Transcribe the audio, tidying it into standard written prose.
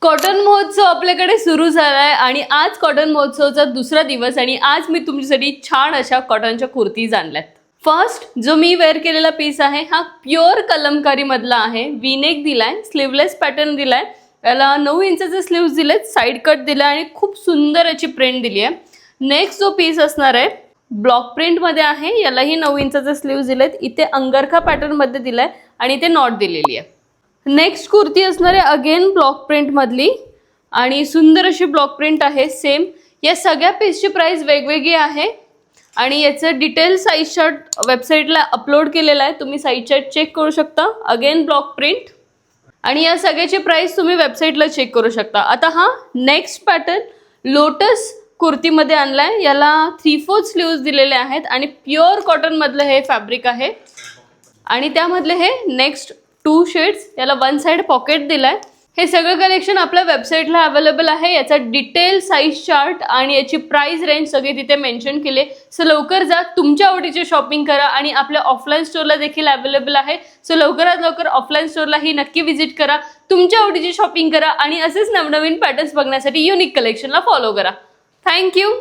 Cotton महोत्सव आपल्याकडे सुरू झालाय आणि आज कॉटन महोत्सवचा दुसरा दिवस आणि आज मी तुमच्यासाठी छान अशा कॉटनच्या कुर्तीज आणल्यात. फर्स्ट जो मी वेअर केलेला पीस आहे हा प्युअर कलमकारी मधला आहे. वी-नेक दिलाय, स्लीवलेस पॅटर्न दिलाय, याला 9 इंचाचे स्लीव्स दिलेत, साइड कट दिलाय आणि खूप सुंदर याची प्रिंट दिली आहे. नेक्स्ट जो पीस असणार आहे ब्लॉक प्रिंट मध्ये आहे, यालाही 9 इंचाचे स्लीव्स दिलेत, इथे अंगरखा पॅटर्न मध्ये दिलाय आणि इथे नॉट दिलेली आहे. नेक्स्ट कुर्ती असणार आहे अगेन ब्लॉक प्रिंट मधली आणि सुंदर अशी ब्लॉक प्रिंट आहे सेम. या सगळ्या पीसची प्राइस वेगवेगळी आहे आणि याचं डिटेल साइज चार्ट वेबसाईटला अपलोड केलेला आहे, तुम्ही साइज चार्ट चेक करू शकता. अगेन ब्लॉक प्रिंट आणि या सगळ्याची प्राइस तुम्ही वेबसाईटला चेक करू शकता. आता हा नेक्स्ट पॅटर्न लोटस कुर्तीमध्ये आणलाय, याला 3/4 स्लीव्स दिलेले आहेत आणि प्युअर कॉटन मधलं हे फॅब्रिक आहे आणि त्यामधले हे नेक्स्ट 2 शेड्स, याला 1 साइड पॉकेट दिलाय. हे सगळं कलेक्शन आपल्या वेबसाईटला अवेलेबल आहे. याचा डिटेल साइज चार्ट आणि याची प्राइस रेंज सगळी तिथे मेन्शन केले. सो लवकर जा, तुमच्या आवडीची शॉपिंग करा आणि आपल्या ऑफलाईन स्टोअरला देखील अवेलेबल आहे. सो लवकरात लवकर ऑफलाईन स्टोअरलाही नक्की व्हिजिट करा, तुमच्या आवडीची शॉपिंग करा आणि असेच नवनवीन पॅटर्न्स बघण्यासाठी युनिक कलेक्शनला फॉलो करा. थँक्यू.